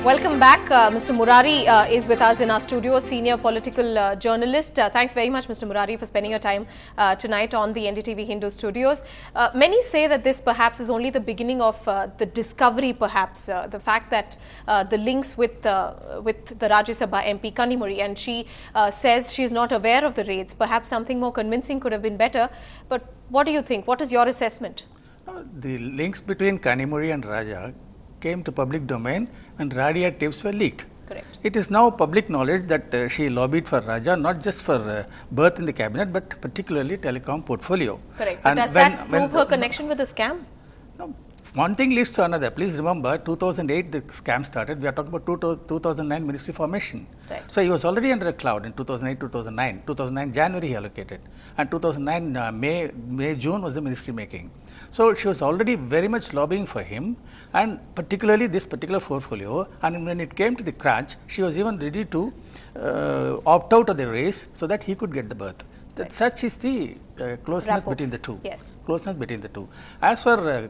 Welcome back. Mr. Murari is with us in our studio, senior political journalist. Thanks very much, Mr. Murari, for spending your time tonight on the NDTV Hindu studios. Many say that this perhaps is only the beginning of the discovery, perhaps, the fact that the links with the Rajya Sabha MP Kanimuri, and she says she is not aware of the raids. Perhaps something more convincing could have been better. But what do you think? What is your assessment? The links between Kanimuri and Raja came to public domain when Radia tapes were leaked. Correct. It is now public knowledge that she lobbied for Raja, not just for berth in the cabinet, but particularly telecom portfolio. Correct. But does that prove her connection with the scam? No, one thing leads to another. Please remember, 2008 the scam started. We are talking about 2009 ministry formation. Right. So he was already under a cloud in 2008, 2009. 2009 January he allocated, and 2009 May, June was the ministry making. So she was already very much lobbying for him, and particularly this particular portfolio. And when it came to the crunch, she was even ready to opt out of the race so that he could get the berth. That right. Such is the closeness between the two. Yes. Closeness between the two. As for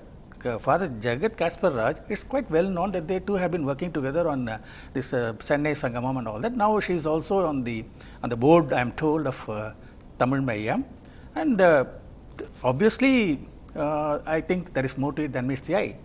Father Jagat Kaspar Raj, it's quite well known that they two have been working together on this Chennai Sangamam and all that. Now she is also on the board, I am told, of Tamil Mayam, and obviously I think there is more to it than meets the eye.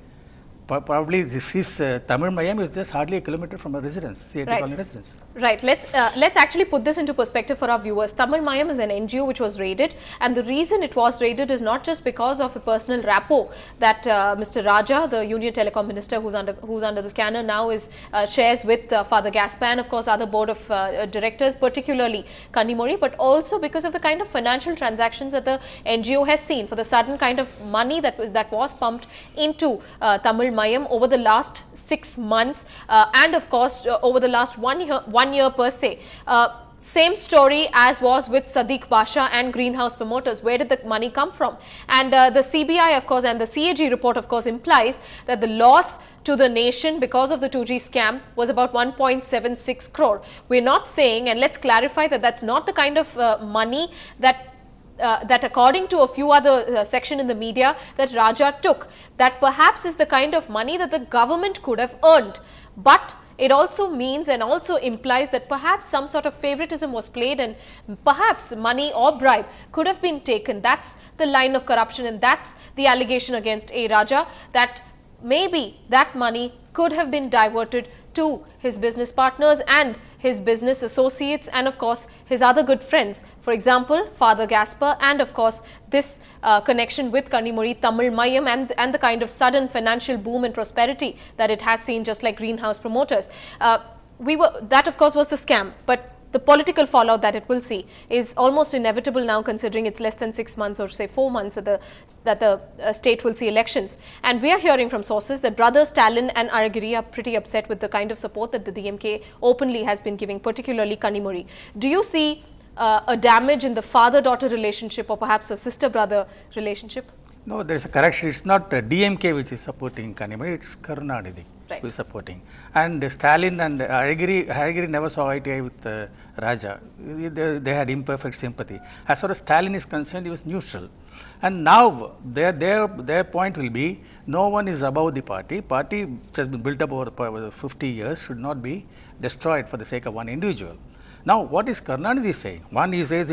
Probably this is Tamil Mayam is just hardly a kilometer from a residence, right. residence. Right. Let's actually put this into perspective for our viewers. Tamil Mayam is an NGO which was raided, and the reason it was raided is not just because of the personal rapport that Mr. Raja, the Union Telecom Minister, who's under the scanner now, is shares with Father Gaspar and of course other board of directors, particularly Kanimuri, but also because of the kind of financial transactions that the NGO has seen, for the sudden kind of money that was pumped into Tamil Mayam over the last 6 months, and of course over the last one year per se. Same story as was with Sadiq Basha and Greenhouse Promoters. Where did the money come from? And the CBI, of course, and the CAG report, of course, implies that the loss to the nation because of the 2G scam was about 1.76 crore. We're not saying, and let's clarify that that's not the kind of money that according to a few other section in the media that Raja took. That perhaps is the kind of money that the government could have earned. But it also means and also implies that perhaps some sort of favoritism was played, and perhaps money or bribe could have been taken. That's the line of corruption, and that's the allegation against A. Raja, that maybe that money could have been diverted to his business partners and his business associates, and of course his other good friends, for example Father Gaspar, and of course this connection with Kanimuri, Tamil Mayam, and the kind of sudden financial boom and prosperity that it has seen, just like Greenhouse Promoters. That of course was the scam, but the political fallout that it will see is almost inevitable now, considering it's less than 6 months or say 4 months that the state will see elections. And we are hearing from sources that brothers Stalin and Aragiri are pretty upset with the kind of support that the DMK openly has been giving, particularly Kanimuri. Do you see a damage in the father-daughter relationship, or perhaps a sister-brother relationship? No, there is a correction. It's not DMK which is supporting Kanimuri, it's Karunanidhi. Right. Who is supporting. And Stalin and Aragiri never saw eye to eye with Raja. They had imperfect sympathy. As far as Stalin is concerned, he was neutral. And now their point will be, no one is above the party. Party which has been built up over 50 years should not be destroyed for the sake of one individual. Now, what is Karunanidhi saying? One, he says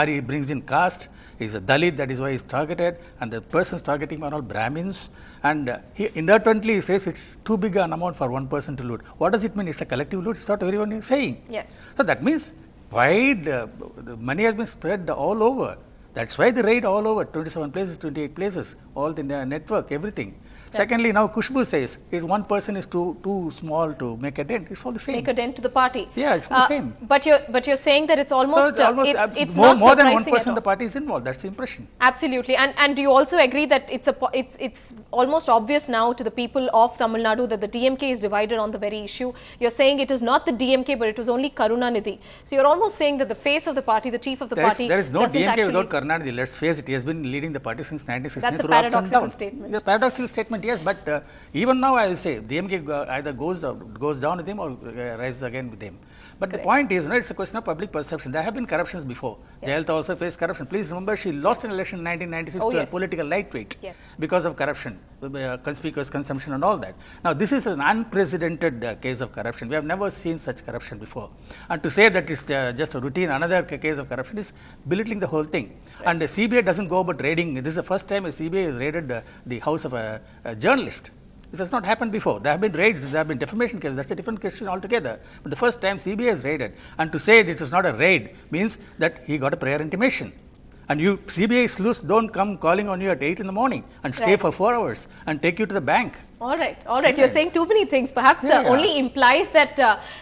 he brings in caste, he's a Dalit, that is why he's targeted, and the persons targeting are all Brahmins, and he inadvertently says it's too big an amount for one person to loot. What does it mean? It's a collective loot, it's not everyone is saying. Yes. So that means wide, the money has been spread all over. That's why the raid all over, 27 places, 28 places, all the network, everything. Yeah. Secondly, now Khushbu says if one person is too small to make a dent, it's all the same. Make a dent to the party. Yeah, it's the same. But you're saying that it's almost, it's more than 1% the party is involved. That's the impression. Absolutely. And do you also agree that it's almost obvious now to the people of Tamil Nadu that the DMK is divided on the very issue? You're saying it is not the DMK, but it was only Karunanidhi. So you're almost saying that the face of the party, the chief of the party, there is no DMK without Karunanidhi. Let's face it. He has been leading the party since 1960. That's a paradoxical statement. Yeah, paradoxical statement. Yes, but even now I will say DMK either goes down with him or rises again with him. But the point is, it's a question of public perception. There have been corruptions before. Jayalalitha also faced corruption. Please remember, she lost an election in 1996 to a political lightweight because of corruption, conspicuous consumption and all that. Now, this is an unprecedented case of corruption. We have never seen such corruption before. And to say that it's just a routine, another case of corruption is belittling the whole thing. And the CBI doesn't go about raiding. This is the first time a CBI has raided the house of a journalist. This has not happened before. There have been raids, there have been defamation cases, that's a different question altogether. But the first time CBI is raided, and to say this is not a raid means that he got a prior intimation. And you, CBI sleuths don't come calling on you at 8 in the morning and stay for 4 hours and take you to the bank. All right. You're saying too many things. Perhaps only implies that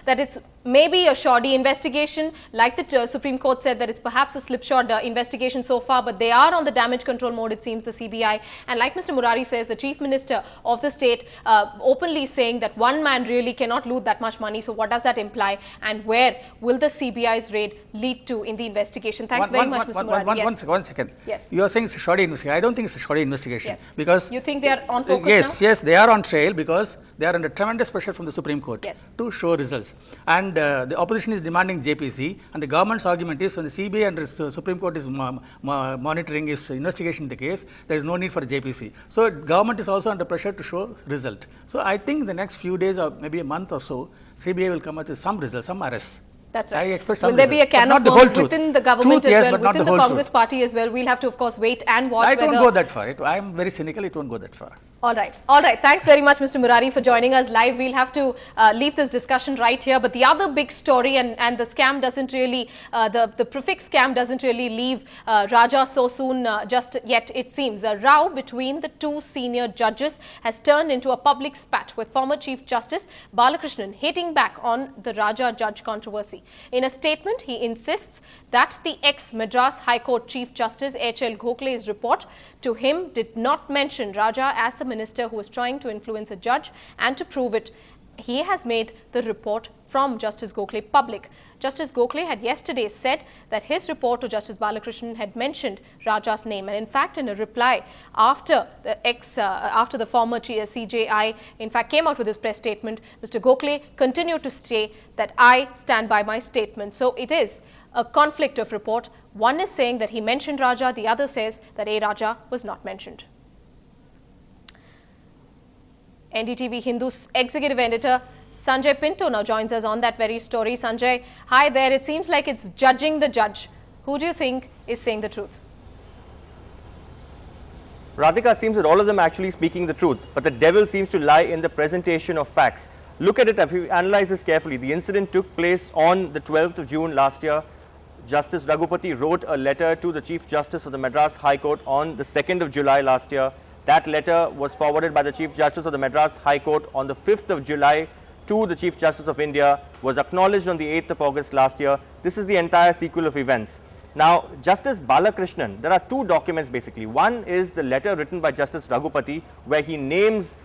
that it's maybe a shoddy investigation, like the Supreme Court said that it's perhaps a slipshod investigation so far, but they are on the damage control mode, it seems, the CBI. And like Mr. Murari says, the Chief Minister of the state openly saying that one man really cannot loot that much money. So what does that imply? And where will the CBI's raid lead to in the investigation? Thanks very much, Mr. Murari. One second. Yes. You are saying it's a shoddy investigation. I don't think it's a shoddy investigation. Yes. Because you think they are on focus now? Yes, they are on trail because they are under tremendous pressure from the Supreme Court to show results. And the opposition is demanding JPC, and the government's argument is when the CBI and the Supreme Court is monitoring his investigation in the case, there is no need for a JPC. So government is also under pressure to show result. So I think the next few days or maybe a month or so, CBI will come out with some results, some arrests. That's right. I expect some will there be a can of worms within the government as well, within the Congress party as well? We'll have to, of course, wait and watch. I don't go that far. I am very cynical. It won't go that far. All right. Thanks very much, Mr. Murari, for joining us live. We'll have to leave this discussion right here. But the other big story, and the scam doesn't really, the prefix scam doesn't really leave Raja so soon just yet, it seems. A row between the two senior judges has turned into a public spat, with former Chief Justice Balakrishnan hitting back on the Raja judge controversy. In a statement, he insists that the ex-Madras High Court Chief Justice H.L. Gokhale's report to him did not mention Raja as the minister who was trying to influence a judge, and to prove it, he has made the report from Justice Gokhale public. Justice Gokhale had yesterday said that his report to Justice Balakrishnan had mentioned Raja's name, and in fact in a reply after the former CJI in fact came out with his press statement, Mr. Gokhale continued to say that I stand by my statement. So it is a conflict of report. One is saying that he mentioned Raja, the other says that A. Raja was not mentioned. NDTV Hindu's executive editor Sanjay Pinto now joins us on that very story. Sanjay, hi there. It seems like it's judging the judge. Who do you think is saying the truth? Radhika, it seems that all of them are actually speaking the truth, but the devil seems to lie in the presentation of facts. Look at it, if you analyze this carefully. The incident took place on the 12th of June last year. Justice Raghupati wrote a letter to the Chief Justice of the Madras High Court on the 2nd of July last year. That letter was forwarded by the Chief Justice of the Madras High Court on the 5th of July to the Chief Justice of India, was acknowledged on the 8th of August last year. This is the entire sequel of events. Now, Justice Balakrishnan, there are two documents basically. One is the letter written by Justice Raghupati, where he names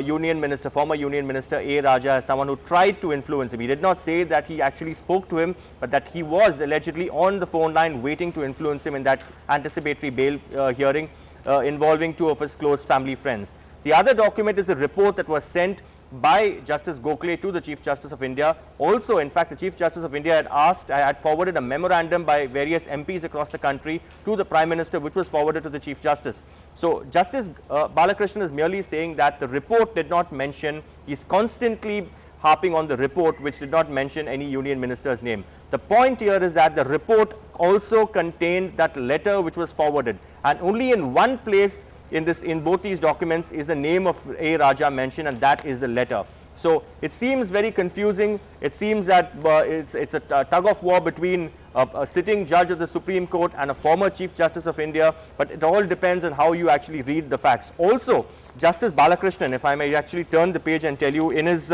Union Minister, former Union Minister A. Raja as someone who tried to influence him. He did not say that he actually spoke to him, but that he was allegedly on the phone line waiting to influence him in that anticipatory bail hearing involving two of his close family friends. The other document is a report that was sent by Justice Gokhale to the Chief Justice of India. Also, in fact, the Chief Justice of India had forwarded a memorandum by various MPs across the country to the Prime Minister, which was forwarded to the Chief Justice. So, Justice Balakrishnan is merely saying that the report did not mention, he's constantly harping on the report which did not mention any Union Minister's name. The point here is that the report also contained that letter which was forwarded, and only in one place in both these documents is the name of A. Raja mentioned, and that is the letter. So it seems very confusing. It seems that it's a tug of war between a sitting judge of the Supreme Court and a former Chief Justice of India, but it all depends on how you actually read the facts. Also, Justice Balakrishnan, if I may actually turn the page and tell you, in his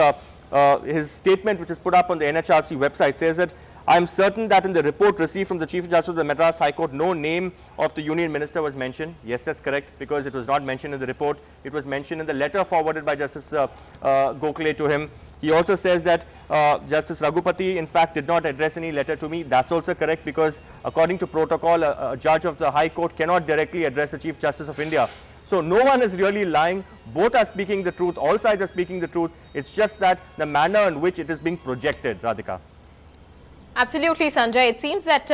statement which is put up on the NHRC website, says that I am certain that in the report received from the Chief Justice of the Madras High Court, no name of the Union Minister was mentioned. Yes, that's correct, because it was not mentioned in the report. It was mentioned in the letter forwarded by Justice Gokhale to him. He also says that Justice Raghupati, in fact, did not address any letter to me. That's also correct, because according to protocol, a judge of the High Court cannot directly address the Chief Justice of India. So no one is really lying. Both are speaking the truth. All sides are speaking the truth. It's just that the manner in which it is being projected, Radhika. Absolutely, Sanjay. It seems that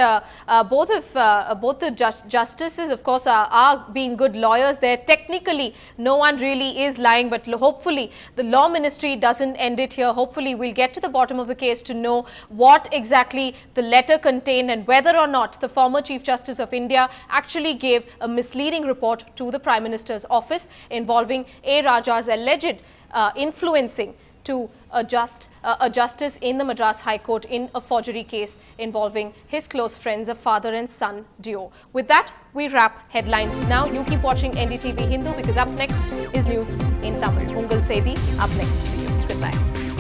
both the justices, of course, are being good lawyers. There, technically, no one really is lying, but hopefully, the Law Ministry doesn't end it here. Hopefully, we'll get to the bottom of the case to know what exactly the letter contained and whether or not the former Chief Justice of India actually gave a misleading report to the Prime Minister's office involving A. Raja's alleged influencing to a justice in the Madras High Court in a forgery case involving his close friends, a father and son duo. With that, we wrap headlines now. You keep watching NDTV Hindu because up next is news in Tamil. Ungal Sethi up next for you. Goodbye.